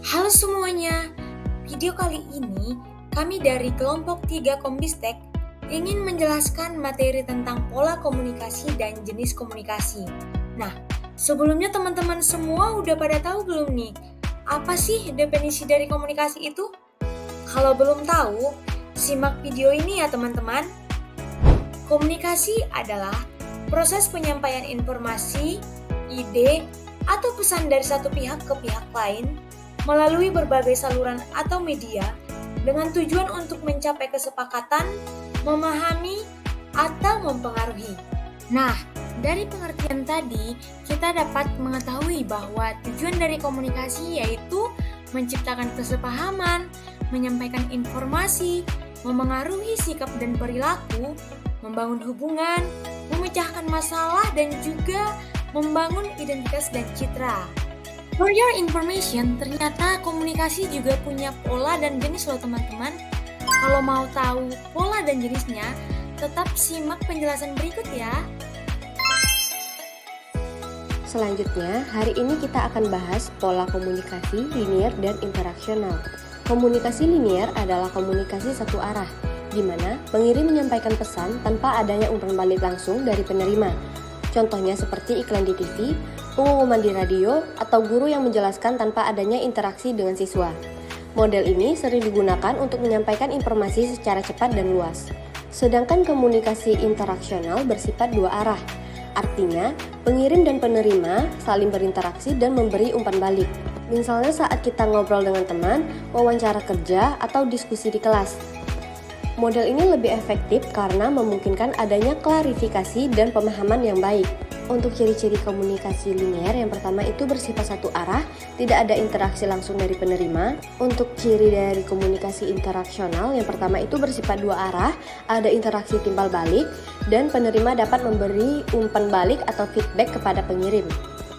Halo semuanya, video kali ini kami dari kelompok 3 Kombistek ingin menjelaskan materi tentang pola komunikasi dan jenis komunikasi. Nah, sebelumnya teman-teman semua udah pada tahu belum nih, apa sih definisi dari komunikasi itu? Kalau belum tahu, simak video ini ya teman-teman. Komunikasi adalah proses penyampaian informasi, ide, atau pesan dari satu pihak ke pihak lain melalui berbagai saluran atau media dengan tujuan untuk mencapai kesepakatan, memahami, atau mempengaruhi. Nah, dari pengertian tadi, kita dapat mengetahui bahwa tujuan dari komunikasi yaitu menciptakan kesepahaman, menyampaikan informasi, memengaruhi sikap dan perilaku, membangun hubungan, memecahkan masalah, dan juga membangun identitas dan citra. For your information, ternyata komunikasi juga punya pola dan jenis loh teman-teman. Kalau mau tahu pola dan jenisnya, tetap simak penjelasan berikut ya. Selanjutnya, hari ini kita akan bahas pola komunikasi linier dan interaksional. Komunikasi linier adalah komunikasi satu arah, di mana pengirim menyampaikan pesan tanpa adanya umpan balik langsung dari penerima. Contohnya seperti iklan di TV, pengumuman di radio, atau guru yang menjelaskan tanpa adanya interaksi dengan siswa. Model ini sering digunakan untuk menyampaikan informasi secara cepat dan luas. Sedangkan komunikasi interaksional bersifat dua arah. Artinya, pengirim dan penerima saling berinteraksi dan memberi umpan balik. Misalnya saat kita ngobrol dengan teman, wawancara kerja, atau diskusi di kelas. Model ini lebih efektif karena memungkinkan adanya klarifikasi dan pemahaman yang baik. Untuk ciri-ciri komunikasi linier, yang pertama itu bersifat satu arah, tidak ada interaksi langsung dari penerima. Untuk ciri dari komunikasi interaksional, yang pertama itu bersifat dua arah, ada interaksi timbal balik, dan penerima dapat memberi umpan balik atau feedback kepada pengirim.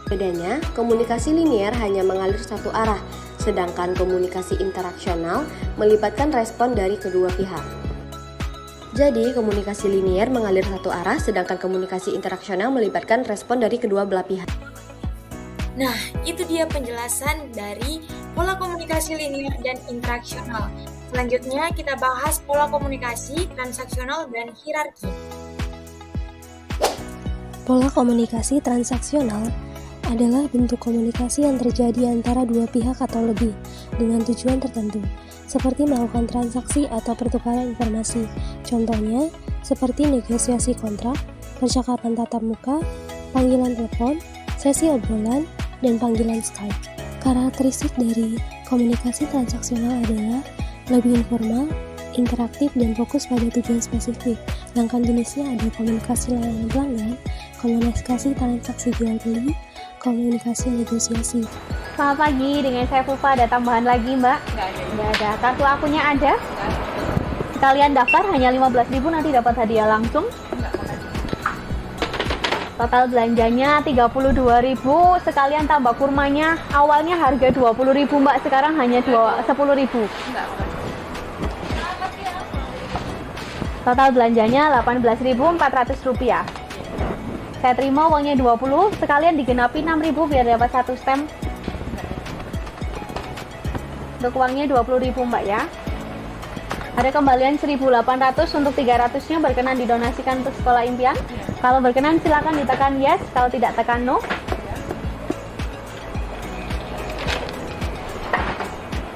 Bedanya, komunikasi linier hanya mengalir satu arah, sedangkan komunikasi interaksional melibatkan respon dari kedua pihak. Jadi, komunikasi linier mengalir satu arah, sedangkan komunikasi interaksional melibatkan respon dari kedua belah pihak. Nah, itu dia penjelasan dari pola komunikasi linier dan interaksional. Selanjutnya kita bahas pola komunikasi transaksional dan hierarki. Pola komunikasi transaksional adalah bentuk komunikasi yang terjadi antara dua pihak atau lebih dengan tujuan tertentu, seperti melakukan transaksi atau pertukaran informasi. Contohnya, seperti negosiasi kontrak, percakapan tatap muka, panggilan telepon, sesi obrolan, dan panggilan Skype. Karakteristik dari komunikasi transaksional adalah lebih informal, interaktif, dan fokus pada tujuan spesifik. Sedangkan jenisnya ada komunikasi layanan pelanggan, komunikasi transaksi jual beli, komunikasi negosiasi. Selamat pagi, dengan saya Fufa. Ada tambahan lagi, Mbak? Nggak ada. Kartu akunnya ada? Sekalian daftar hanya 15.000, nanti dapat hadiah langsung. Total belanjanya 32.000, sekalian tambah kurmanya. Awalnya harga 20.000, Mbak, sekarang hanya 10.000. Total belanjanya 18.400 rupiah. Saya terima uangnya 20, sekalian digenapi 6.000 biar dapat satu stem. Untuk uangnya 20.000, Mbak ya. Ada kembalian 1.800, untuk 300-nya berkenan didonasikan untuk sekolah impian. Kalau berkenan silakan ditekan yes, kalau tidak tekan no.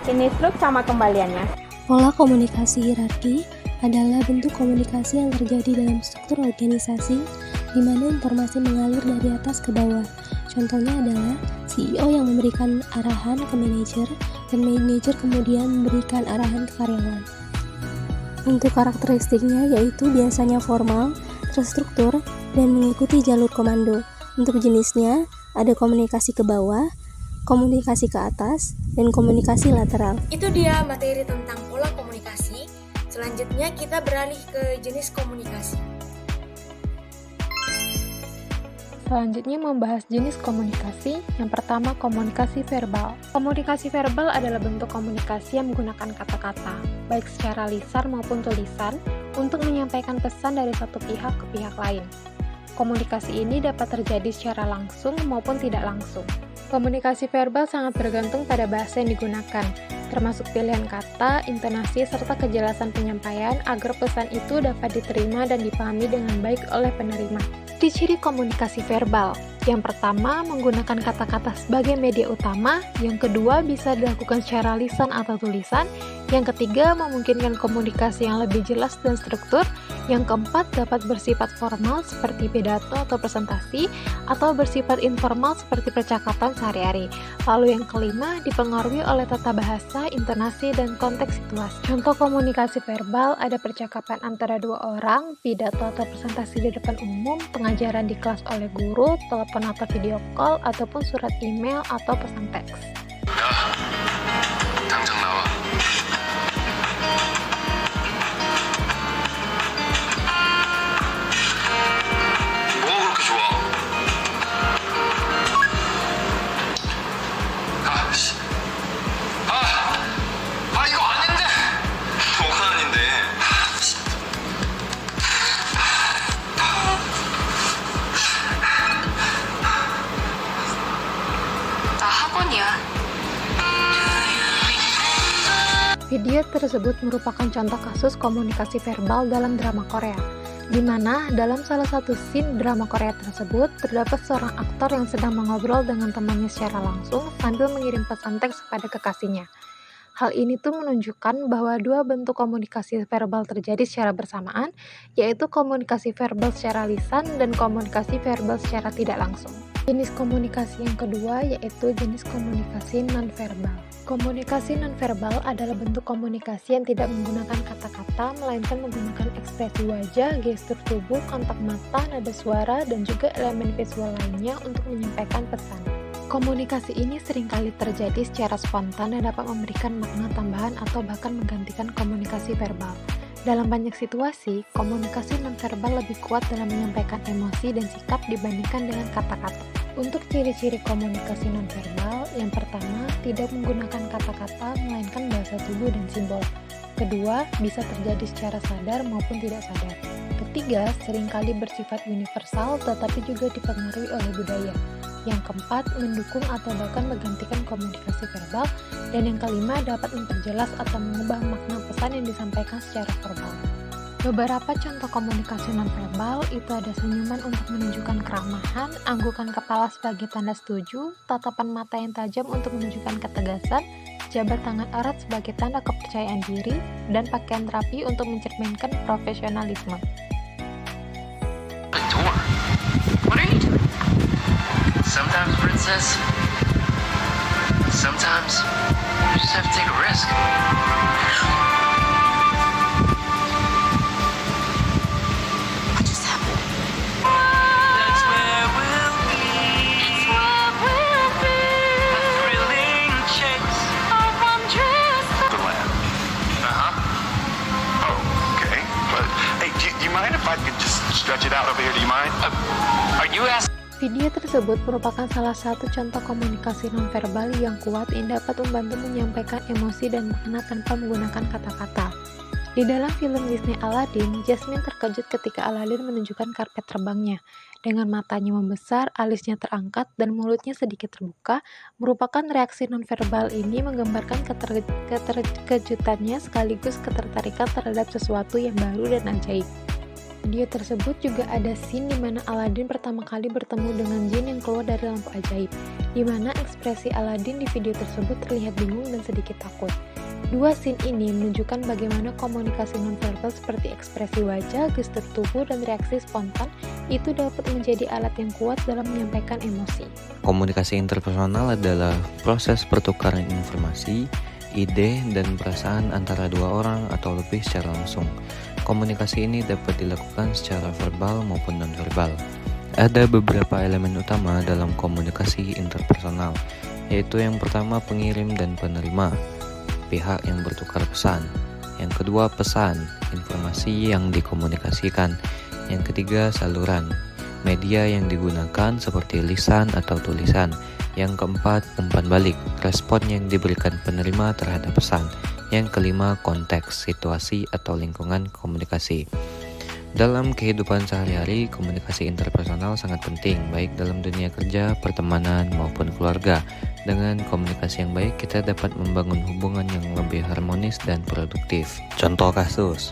Ini struk sama kembaliannya. Pola komunikasi hierarki adalah bentuk komunikasi yang terjadi dalam struktur organisasi di mana informasi mengalir dari atas ke bawah. Contohnya adalah CEO yang memberikan arahan ke manajer dan manajer kemudian memberikan arahan ke karyawan. Untuk karakteristiknya yaitu biasanya formal, terstruktur, dan mengikuti jalur komando. Untuk jenisnya ada komunikasi ke bawah, komunikasi ke atas, dan komunikasi lateral. Itu dia materi tentang pola komunikasi. Selanjutnya kita beralih ke jenis komunikasi. Selanjutnya membahas jenis komunikasi. Yang pertama, komunikasi verbal. Komunikasi verbal adalah bentuk komunikasi yang menggunakan kata-kata, baik secara lisan maupun tulisan, untuk menyampaikan pesan dari satu pihak ke pihak lain. Komunikasi ini dapat terjadi secara langsung maupun tidak langsung. Komunikasi verbal sangat bergantung pada bahasa yang digunakan, termasuk pilihan kata, intonasi, serta kejelasan penyampaian agar pesan itu dapat diterima dan dipahami dengan baik oleh penerima. Ciri komunikasi verbal. Yang pertama, menggunakan kata-kata sebagai media utama. Yang kedua, bisa dilakukan secara lisan atau tulisan. Yang ketiga, memungkinkan komunikasi yang lebih jelas dan struktur. Yang keempat, dapat bersifat formal seperti pidato atau presentasi, atau bersifat informal seperti percakapan sehari-hari. Lalu yang kelima, dipengaruhi oleh tata bahasa, intonasi, dan konteks situasi. Contoh komunikasi verbal ada percakapan antara dua orang, pidato atau presentasi di depan umum, pengajaran di kelas oleh guru, telepon atau video call, ataupun surat email atau pesan teks. 당장 나와. 뭐가 그렇게 좋아? 이거 아닌데. 뭐가 아닌데? 나 학원이야. Video tersebut merupakan contoh kasus komunikasi verbal dalam drama Korea, di mana dalam salah satu scene drama Korea tersebut terdapat seorang aktor yang sedang mengobrol dengan temannya secara langsung sambil mengirim pesan teks kepada kekasihnya. Hal ini tuh menunjukkan bahwa dua bentuk komunikasi verbal terjadi secara bersamaan, yaitu komunikasi verbal secara lisan dan komunikasi verbal secara tidak langsung. Jenis komunikasi yang kedua yaitu jenis komunikasi nonverbal. Komunikasi nonverbal adalah bentuk komunikasi yang tidak menggunakan kata-kata, melainkan menggunakan ekspresi wajah, gestur tubuh, kontak mata, nada suara, dan juga elemen visual lainnya untuk menyampaikan pesan. Komunikasi ini seringkali terjadi secara spontan dan dapat memberikan makna tambahan atau bahkan menggantikan komunikasi verbal. Dalam banyak situasi, komunikasi nonverbal lebih kuat dalam menyampaikan emosi dan sikap dibandingkan dengan kata-kata. Untuk ciri-ciri komunikasi nonverbal, yang pertama, tidak menggunakan kata-kata melainkan bahasa tubuh dan simbol. Kedua, bisa terjadi secara sadar maupun tidak sadar. Ketiga, seringkali bersifat universal tetapi juga dipengaruhi oleh budaya. Yang keempat, mendukung atau bahkan menggantikan komunikasi verbal. Dan yang kelima, dapat memperjelas atau mengubah makna pesan yang disampaikan secara verbal. Beberapa contoh komunikasi nonverbal itu ada senyuman untuk menunjukkan keramahan, anggukan kepala sebagai tanda setuju, tatapan mata yang tajam untuk menunjukkan ketegasan, jabat tangan erat sebagai tanda kepercayaan diri, dan pakaian rapi untuk mencerminkan profesionalisme. What are you doing? Sometimes, princess. Sometimes you just have to take a risk. What just happened? That's where we'll be. A thrilling chase. A wondrous the land. Oh, okay. But hey, do you mind if I could just stretch it out over here? Do you mind? Are you asking? Video tersebut merupakan salah satu contoh komunikasi nonverbal yang kuat yang dapat membantu menyampaikan emosi dan makna tanpa menggunakan kata-kata. Di dalam film Disney Aladdin, Jasmine terkejut ketika Aladdin menunjukkan karpet terbangnya. Dengan matanya membesar, alisnya terangkat, dan mulutnya sedikit terbuka, merupakan reaksi nonverbal ini menggambarkan keterkejutannya sekaligus ketertarikan terhadap sesuatu yang baru dan ajaib. Video tersebut juga ada scene di mana Aladdin pertama kali bertemu dengan jin yang keluar dari lampu ajaib, di mana ekspresi Aladdin di video tersebut terlihat bingung dan sedikit takut. Dua scene ini menunjukkan bagaimana komunikasi nonverbal seperti ekspresi wajah, gestur tubuh, dan reaksi spontan itu dapat menjadi alat yang kuat dalam menyampaikan emosi. Komunikasi interpersonal adalah proses pertukaran informasi, ide, dan perasaan antara dua orang atau lebih secara langsung. Komunikasi ini dapat dilakukan secara verbal maupun nonverbal. Ada beberapa elemen utama dalam komunikasi interpersonal, yaitu yang pertama pengirim dan penerima, pihak yang bertukar pesan. Yang kedua pesan, informasi yang dikomunikasikan. Yang ketiga saluran, media yang digunakan seperti lisan atau tulisan. Yang keempat umpan balik, respon yang diberikan penerima terhadap pesan. Yang kelima konteks, situasi atau lingkungan komunikasi. Dalam kehidupan sehari-hari, komunikasi interpersonal sangat penting, baik dalam dunia kerja, pertemanan, maupun keluarga. Dengan komunikasi yang baik, kita dapat membangun hubungan yang lebih harmonis dan produktif. Contoh kasus,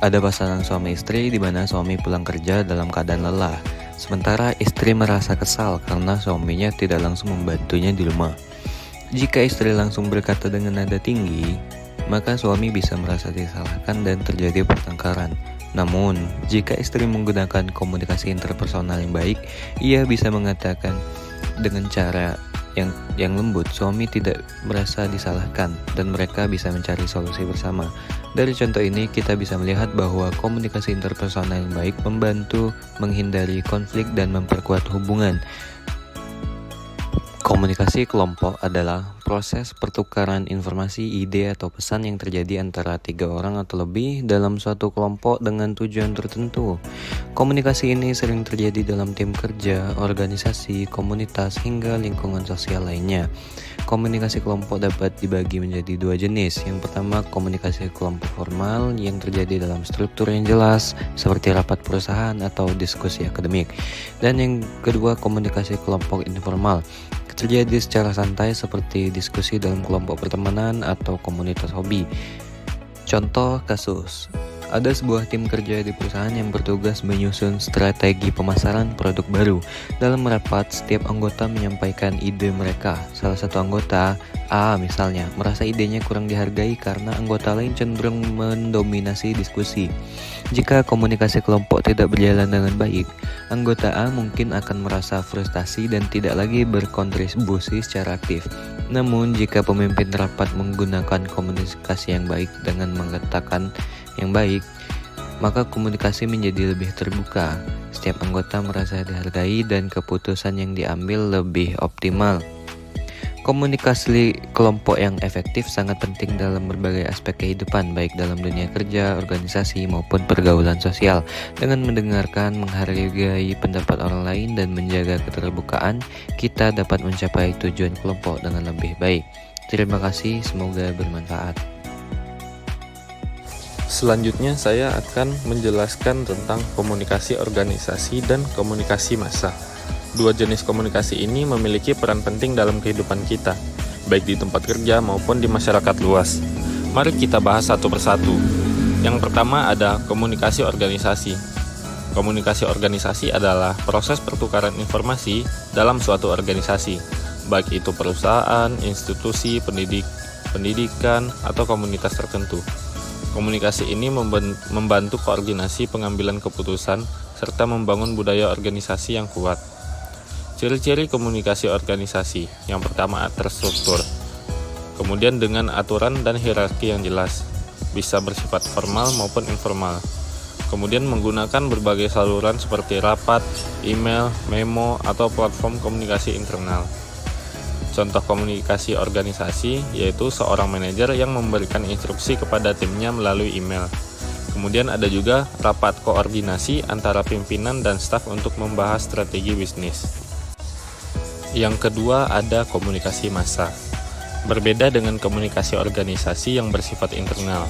ada pasangan suami istri di mana suami pulang kerja dalam keadaan lelah, sementara istri merasa kesal karena suaminya tidak langsung membantunya di rumah. Jika istri langsung berkata dengan nada tinggi, maka suami bisa merasa disalahkan dan terjadi pertengkaran. Namun, jika istri menggunakan komunikasi interpersonal yang baik, ia bisa mengatakan dengan cara yang lembut, suami tidak merasa disalahkan dan mereka bisa mencari solusi bersama. Dari contoh ini, kita bisa melihat bahwa komunikasi interpersonal yang baik membantu menghindari konflik dan memperkuat hubungan. Komunikasi kelompok adalah proses pertukaran informasi, ide, atau pesan yang terjadi antara 3 orang atau lebih dalam suatu kelompok dengan tujuan tertentu. Komunikasi ini sering terjadi dalam tim kerja, organisasi, komunitas, hingga lingkungan sosial lainnya. Komunikasi kelompok dapat dibagi menjadi 2 jenis. Yang pertama, komunikasi kelompok formal yang terjadi dalam struktur yang jelas, seperti rapat perusahaan atau diskusi akademik. Dan yang kedua, komunikasi kelompok informal, terjadi secara santai seperti diskusi dalam kelompok pertemanan atau komunitas hobi. Contoh kasus, ada sebuah tim kerja di perusahaan yang bertugas menyusun strategi pemasaran produk baru. Dalam rapat, setiap anggota menyampaikan ide mereka. Salah satu anggota, A misalnya, merasa idenya kurang dihargai karena anggota lain cenderung mendominasi diskusi. Jika komunikasi kelompok tidak berjalan dengan baik, anggota A mungkin akan merasa frustasi dan tidak lagi berkontribusi secara aktif. Namun, jika pemimpin rapat menggunakan komunikasi yang baik dengan mengatakan yang baik, maka komunikasi menjadi lebih terbuka. Setiap anggota merasa dihargai dan keputusan yang diambil lebih optimal. Komunikasi kelompok yang efektif sangat penting dalam berbagai aspek kehidupan, baik dalam dunia kerja, organisasi, maupun pergaulan sosial. Dengan mendengarkan, menghargai pendapat orang lain, dan menjaga keterbukaan, kita dapat mencapai tujuan kelompok dengan lebih baik. Terima kasih, semoga bermanfaat. Selanjutnya saya akan menjelaskan tentang komunikasi organisasi dan komunikasi massa. Dua jenis komunikasi ini memiliki peran penting dalam kehidupan kita, baik di tempat kerja maupun di masyarakat luas. Mari kita bahas satu persatu. Yang pertama ada komunikasi organisasi. Komunikasi organisasi adalah proses pertukaran informasi dalam suatu organisasi, baik itu perusahaan, institusi, pendidikan, atau komunitas tertentu. Komunikasi ini membantu koordinasi pengambilan keputusan serta membangun budaya organisasi yang kuat. Ciri-ciri komunikasi organisasi. Yang pertama, terstruktur. Kemudian dengan aturan dan hierarki yang jelas, bisa bersifat formal maupun informal. Kemudian menggunakan berbagai saluran seperti rapat, email, memo, atau platform komunikasi internal. Contoh komunikasi organisasi yaitu seorang manajer yang memberikan instruksi kepada timnya melalui email. Kemudian ada juga rapat koordinasi antara pimpinan dan staf untuk membahas strategi bisnis. Yang kedua ada komunikasi massa. Berbeda dengan komunikasi organisasi yang bersifat internal.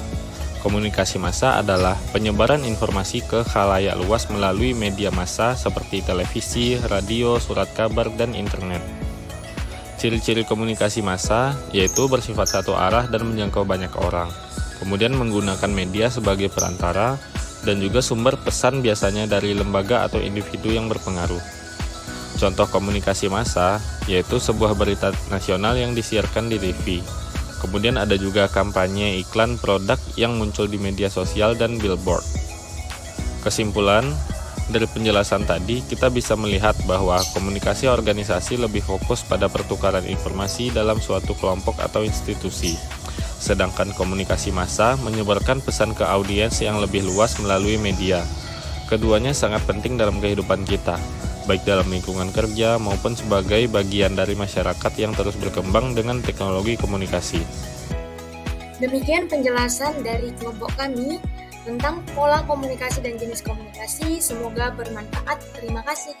Komunikasi massa adalah penyebaran informasi ke khalayak luas melalui media massa seperti televisi, radio, surat kabar, dan internet. Ciri-ciri komunikasi massa yaitu bersifat satu arah dan menjangkau banyak orang. Kemudian menggunakan media sebagai perantara dan juga sumber pesan biasanya dari lembaga atau individu yang berpengaruh. Contoh komunikasi massa yaitu sebuah berita nasional yang disiarkan di TV. Kemudian ada juga kampanye iklan produk yang muncul di media sosial dan billboard. Kesimpulan, dari penjelasan tadi, kita bisa melihat bahwa komunikasi organisasi lebih fokus pada pertukaran informasi dalam suatu kelompok atau institusi. Sedangkan komunikasi massa menyebarkan pesan ke audiens yang lebih luas melalui media. Keduanya sangat penting dalam kehidupan kita, baik dalam lingkungan kerja maupun sebagai bagian dari masyarakat yang terus berkembang dengan teknologi komunikasi. Demikian penjelasan dari kelompok kami tentang pola komunikasi dan jenis komunikasi. Semoga bermanfaat. Terima kasih.